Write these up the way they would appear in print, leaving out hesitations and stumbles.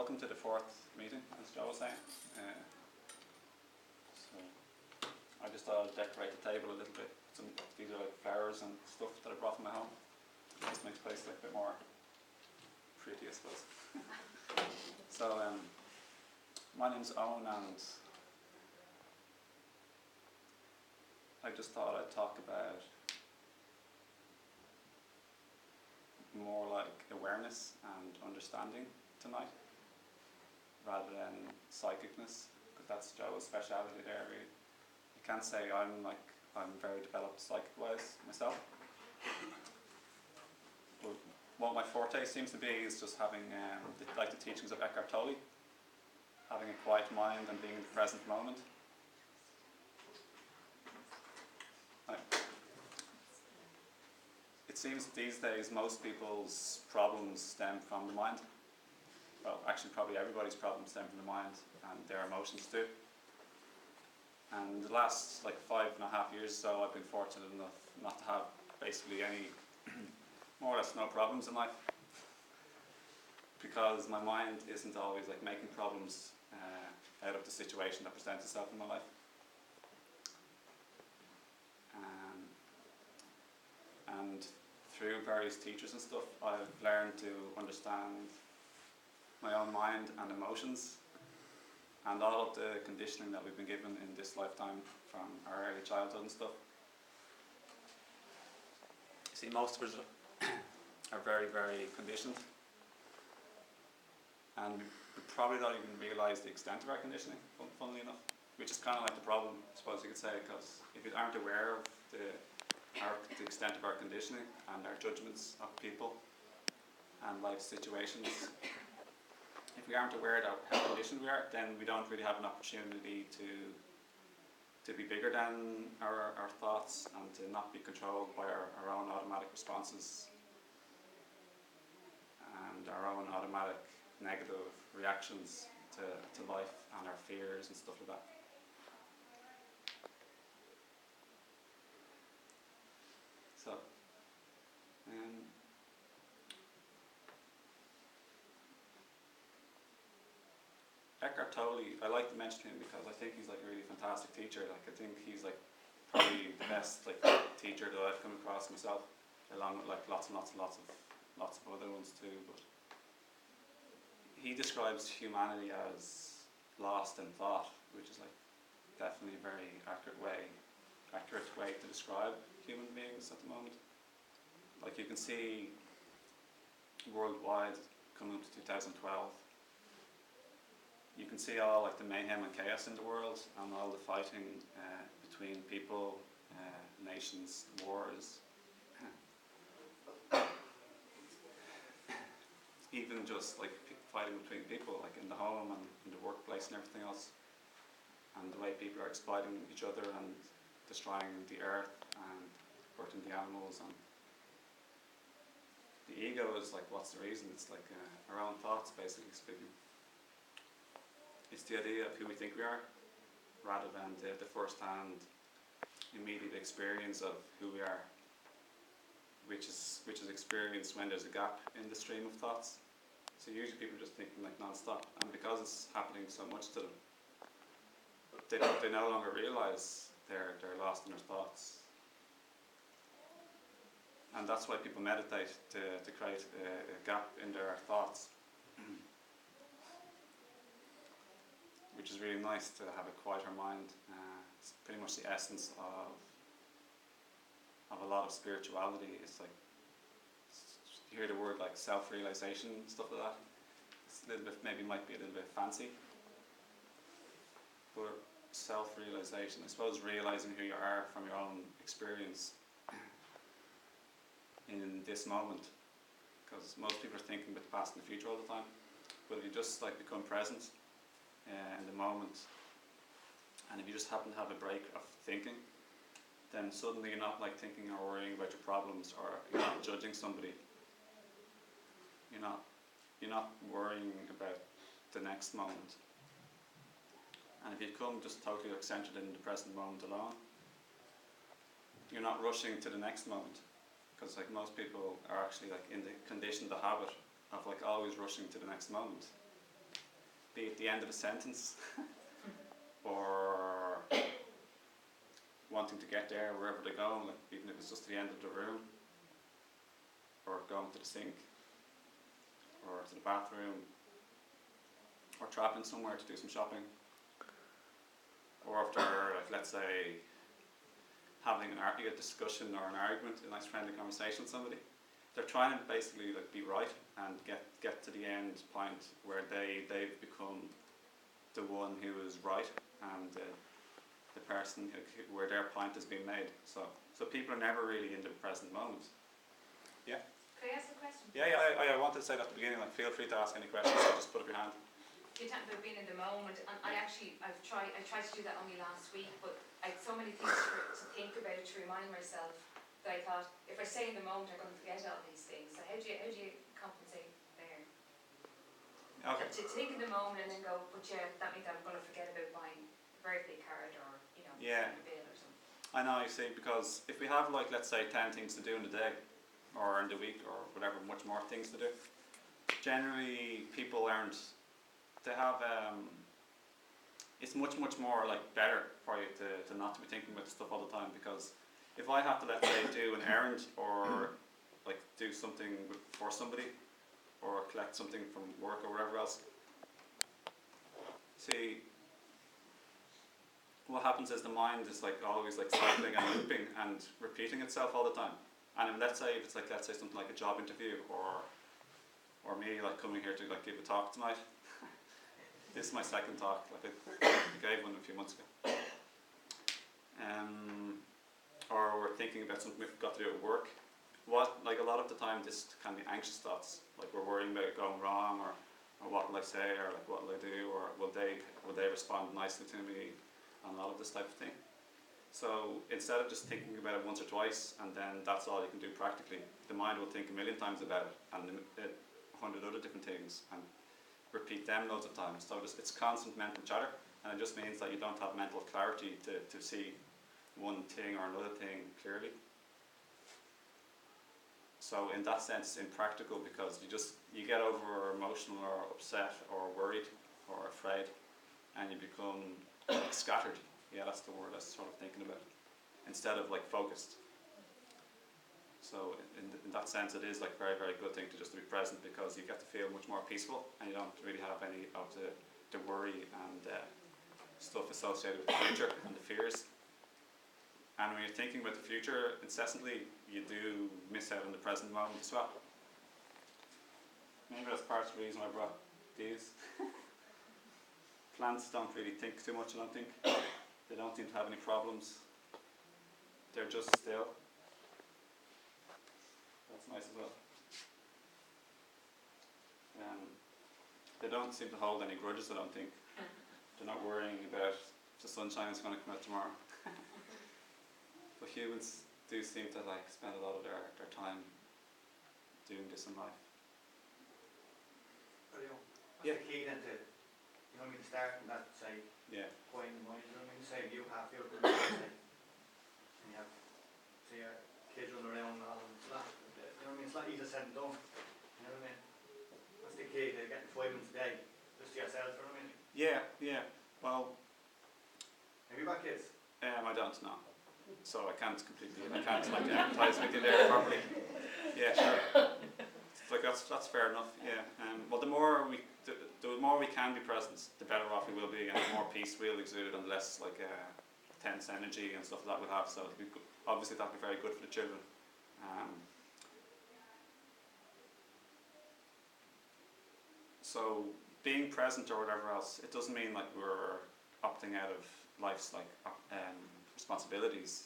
welcome to the fourth meeting, as Joe was saying. So I just thought I'd decorate the table a little bit. These are like flowers and stuff that I brought from my home. It just makes the place like a bit more pretty, I suppose. So my name's Owen, and I just thought I'd talk about more like awareness and understanding tonight, rather than psychicness, because that's Joe's speciality there. Really, you can't say I'm very developed psychic-wise myself. But what my forte seems to be is just having the teachings of Eckhart Tolle, having a quiet mind and being in the present moment. It seems these days most people's problems stem from the mind. Well, actually probably everybody's problems stem from the mind and their emotions too. And the last 5.5 years or so I've been fortunate enough not to have basically any, more or less no problems in life. Because my mind isn't always making problems out of the situation that presents itself in my life. And through various teachers and stuff, I've learned to understand my own mind and emotions and all of the conditioning that we've been given in this lifetime from our early childhood and stuff. You see, most of us are very, very conditioned, and we probably don't even realise the extent of our conditioning, funnily enough, which is kind of like the problem, I suppose you could say, because if you aren't aware of the extent of our conditioning and our judgments of people and life situations, if we aren't aware of how conditioned we are, then we don't really have an opportunity to be bigger than our thoughts and to not be controlled by our own automatic responses and our own automatic negative reactions to life and our fears and stuff like that. So, Eckhart Tolle, I like to mention him because I think he's a really fantastic teacher. I think he's probably the best teacher that I've come across myself, along with lots of other ones too. But he describes humanity as lost in thought, which is definitely a very accurate way to describe human beings at the moment. You can see worldwide coming up to 2012, you can see all the mayhem and chaos in the world and all the fighting between people, nations, wars, even just fighting between people in the home and in the workplace and everything else, and the way people are exploiting each other and destroying the earth and hurting the animals. And the ego is what's the reason? It's our own thoughts, basically speaking. It's the idea of who we think we are, rather than the first-hand immediate experience of who we are, which is experienced when there's a gap in the stream of thoughts. So usually people are just thinking non-stop, and because it's happening so much to them, they no longer realise they're lost in their thoughts. And that's why people meditate, to create a gap in their thoughts. Which is really nice, to have a quieter mind. It's pretty much the essence of a lot of spirituality. It's you hear the word self-realization, stuff like that. It's a little bit, might be a little bit fancy. But self-realization, I suppose, realizing who you are from your own experience in this moment. Because most people are thinking about the past and the future all the time. But if you just become present in the moment, and if you just happen to have a break of thinking, then suddenly you're not thinking or worrying about your problems, or you're not judging somebody. You're not worrying about the next moment. And if you become just totally centered in the present moment alone, you're not rushing to the next moment. Because most people are actually in the conditioned the habit of always rushing to the next moment. be at the end of a sentence, or wanting to get there wherever they're going, like even if it's just the end of the room, or going to the sink, or to the bathroom, or travelling somewhere to do some shopping, or if they're, like, let's say, having a discussion or an argument, a nice friendly conversation with somebody. They're trying to basically like be right and get to the end point where they've become the one who is right and the person where their point has been made. So people are never really in the present moment. Yeah. Can I ask a question? Yeah. I wanted to say that at the beginning. Like, feel free to ask any questions. So just put up your hand. You're talking about being in the moment, and I tried to do that only last week, but I had so many things to think about, to remind myself, that I thought, if I stay in the moment, I'm going to forget all these things. So how do you compensate there? Okay. To think in the moment and then go, but yeah, that means I'm going to forget about buying a birthday card or, Yeah. a bill or something. I know, you see, because if we have, like, let's say 10 things to do in the day, or in the week, or whatever, much more things to do, generally people aren't, they have, it's much more, like, better for you to not to be thinking about stuff all the time, because if I have to, let's say, do an errand, or, like, do something for somebody, or collect something from work or wherever else, see, what happens is the mind is like always like cycling and looping and repeating itself all the time. And if, let's say, if it's like, let's say something like a job interview, or me like coming here to like give a talk tonight. This is my second talk. Like I gave one a few months ago. Or we're thinking about something we've got to do at work. Like a lot of the time, this can be anxious thoughts. Like we're worrying about it going wrong, or what will I say, or like what will I do, or will they respond nicely to me, and a lot of this type of thing. So instead of just thinking about it once or twice, and then that's all you can do practically, the mind will think a million times about it, and 100 other different things, and repeat them loads of times. So it's constant mental chatter, and it just means that you don't have mental clarity to see one thing or another thing clearly. So in that sense, it's impractical, because you get over emotional or upset or worried or afraid, and you become scattered. Yeah, that's the word I was sort of thinking about. Instead of like focused. So in that sense, it is like very good thing to just to be present, because you get to feel much more peaceful, and you don't really have any of the worry and stuff associated with the future and the fears. And when you're thinking about the future incessantly, you do miss out on the present moment as well. Maybe that's part of the reason I brought these. Plants don't really think too much, I don't think. They don't seem to have any problems. They're just still. That's nice as well. They don't seem to hold any grudges, I don't think. They're not worrying about if the sunshine is going to come out tomorrow. But humans do seem to like spend a lot of their time doing this in life. What's the key then to, start from that, say, point in mind, say you have your good say, and you have, say, your kids running around and all, and it's not, it's not easy said and done, What's the key to getting 5 minutes a day, just to yourself, Yeah, well... Have you got kids? I don't know. So I can't like empathize with you there properly. Yeah, sure. Like that's fair enough. Yeah. Well, the more we can be present, the better off we will be, and the more peace we'll exude, and less like tense energy and stuff like that we'll have. So obviously that'd be very good for the children. So being present or whatever else, it doesn't mean like we're opting out of life's like responsibilities.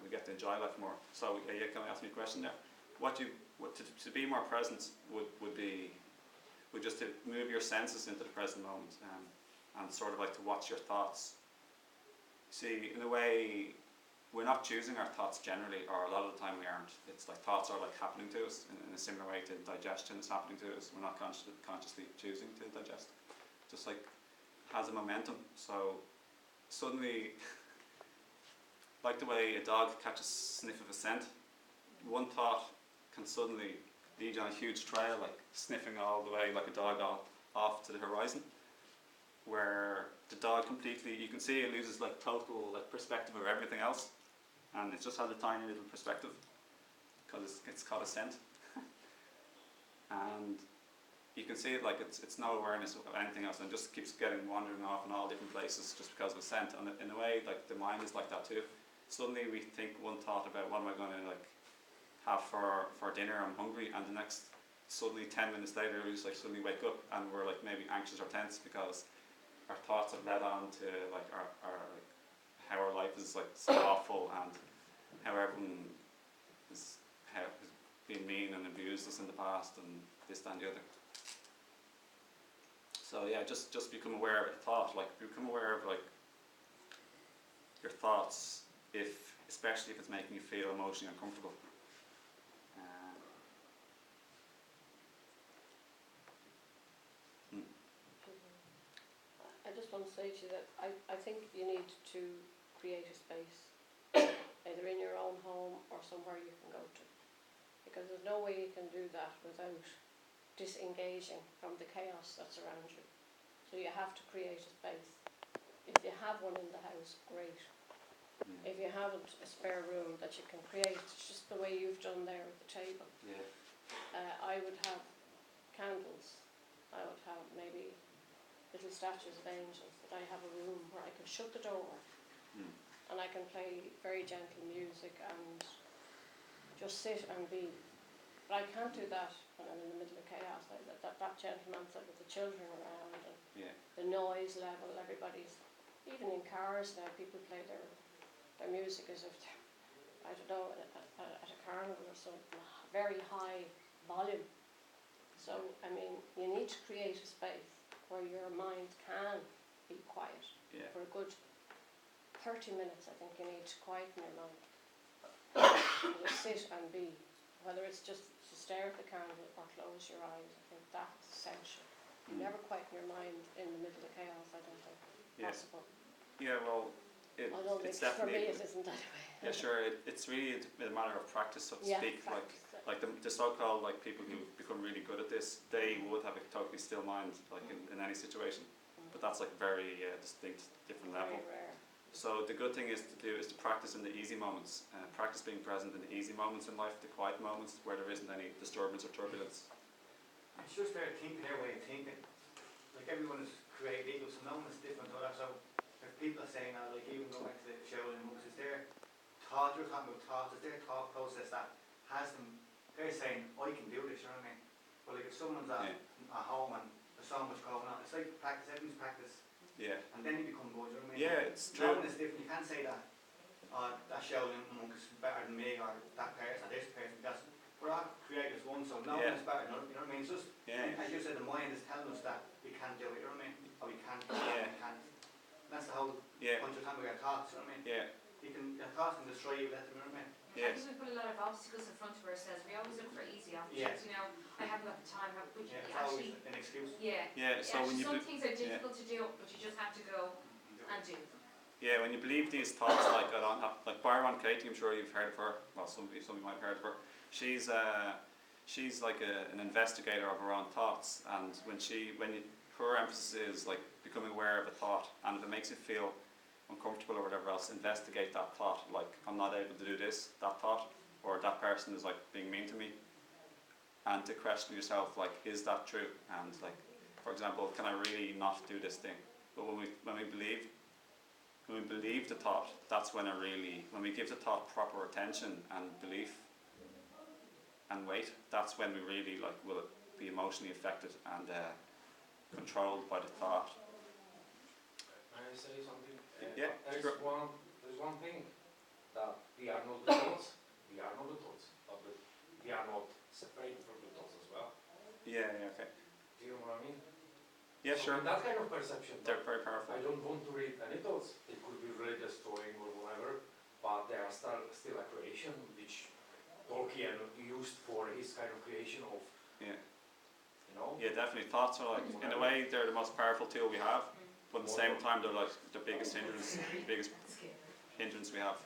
We get to enjoy life more. So can I ask me a question there? To be more present would just to move your senses into the present moment, and sort of like to watch your thoughts. See, in a way, we're not choosing our thoughts generally, or a lot of the time we aren't. It's like thoughts are like happening to us in a similar way to digestion is happening to us. We're not consciously choosing to digest. Just like has a momentum. So suddenly, like the way a dog catches a sniff of a scent, one thought can suddenly lead you on a huge trail, like sniffing all the way like a dog off to the horizon. where the dog completely, you can see it loses like total like perspective of everything else, and it just has a tiny little perspective because it's caught a scent. And you can see it like it's no awareness of anything else, and it just keeps getting wandering off in all different places just because of a scent. And in a way, like the mind is like that too. Suddenly we think one thought about what am I going to like have for dinner, I'm hungry, and the next, suddenly 10 minutes later we just like suddenly wake up and we're like maybe anxious or tense because our thoughts have led on to like our like how our life is like so awful, and how everyone has been mean and abused us in the past, and this, that and the other. So yeah, just become aware of a thought, like become aware of like your thoughts, especially if it's making you feel emotionally uncomfortable. I just want to say to you that I think you need to create a space, either in your own home or somewhere you can go to, because there's no way you can do that without disengaging from the chaos that's around you. So you have to create a space. If you have one in the house, great. If you haven't, a spare room that you can create, it's just the way you've done there at the table. Yeah. I would have candles. I would have maybe little statues of angels, that I have a room where I can shut the door and I can play very gentle music and just sit and be. But I can't do that when I'm in the middle of chaos. That gentleman said with the children around and the noise level, everybody's, even in cars now, people play their music as if they're, I don't know, at a carnival or something, very high volume. So, I mean, you need to create a space where your mind can be quiet for a good 30 minutes. I think you need to quieten your mind. Just sit and be, whether it's just to stare at the candle or close your eyes. I think that's essential. You never quieten your mind in the middle of chaos, I don't think. Possible. Yeah, well, it's definitely, for me it isn't anyway. Yeah, sure. It's really a matter of practice, so to speak. Practice. Like the so-called like people who become really good at this, they would have a totally still mind, like in any situation. But that's like very distinct, different level. Very rare. So the good thing is to practice in the easy moments. Practice being present in the easy moments in life, the quiet moments where there isn't any disturbance or turbulence. It's just their thinking, their way of thinking. Like everyone is created equal, so no one is different to that. So if people are saying that, like even going back to the Shaolin monks, it's their thought, you're talking about thoughts, it's their thought process that has them, they're saying, I can do this, you know what I mean? But like if someone's at home and there's so much going on, it's like practice, everyone's practice. Yeah. And then you become good, you know what I mean? Yeah, it's true. No one is different, you can't say that, that Shaolin monk is better than me, or that person, or this person, because we're all creators one, so no one is better than another, you know what I mean? It's just, as you said, the mind is telling us that we can't do it, you know what I mean? Or we can't, we can't. And that's the whole bunch of time we got thoughts, you know what I mean? Yeah. Your thoughts can destroy you, let them, you know what I mean? I think we put a lot of obstacles in front of ourselves. We always look for easy options, you know. I haven't got the time, which It's actually, always an excuse. So when you some things are difficult to do, but you just have to go and do them. Yeah, when you believe these thoughts, like I don't have, like Byron Katie, I'm sure you've heard of her. Well, some of you might have heard of her. She's like an investigator of her own thoughts, and her emphasis is like becoming aware of a thought, and if it makes you feel uncomfortable or whatever else, investigate that thought. Like, I'm not able to do this, that thought, or that person is like being mean to me, and to question yourself, like, is that true? And like, for example, can I really not do this thing? But when we believe the thought, that's when when we give the thought proper attention and belief and weight, that's when we really like will be emotionally affected and controlled by the thought. Can I say something? Sure. There's one thing, that we are not the thoughts, but we are not separated from the thoughts as well. Yeah, okay. Do you know what I mean? Yeah, so sure. That kind of perception, they're very powerful. I don't want to read any thoughts. It could be religious story or whatever, but they are still a creation which Tolkien used for his kind of creation of, you know? Yeah, definitely. Thoughts are like, in a way, they're the most powerful tool we have. But at the same time, they're like the biggest hindrance, we have.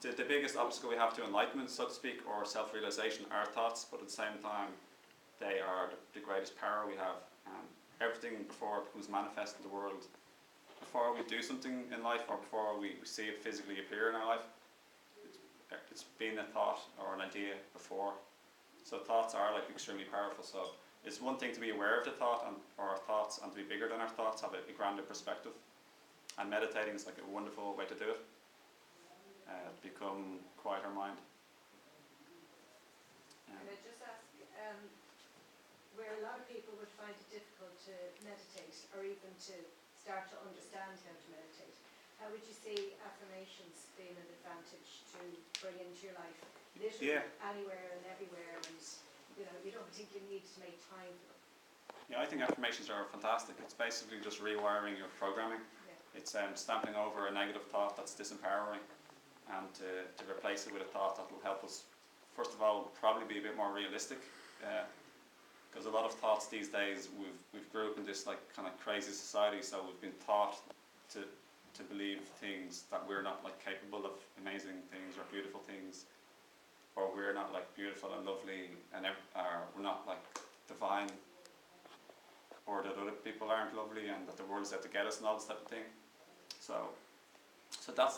The biggest obstacle we have to enlightenment, so to speak, or self-realization are thoughts, but at the same time, they are the greatest power we have. everything before it becomes manifest in the world, before we do something in life or before we see it physically appear in our life, it's been a thought or an idea before. So thoughts are like extremely powerful. So it's one thing to be aware of the thought or our thoughts and to be bigger than our thoughts, have a grander perspective. And meditating is like a wonderful way to do it. Become quieter mind. And I just ask, where a lot of people would find it difficult to meditate or even to start to understand how to meditate, how would you see affirmations being an advantage to bring into your life, literally anywhere and everywhere, and you don't think you need to make time for them? Yeah, I think affirmations are fantastic. It's basically just rewiring your programming. Yeah. It's stamping over a negative thought that's disempowering and to replace it with a thought that will help us, first of all, probably be a bit more realistic. Because a lot of thoughts these days, we've grew up in this like kind of crazy society, so we've been taught to believe things that we're not like capable of amazing things or beautiful things, or we're not like beautiful and lovely and we're not like divine, or that other people aren't lovely and that the world is out to get us and all this type of thing. So that's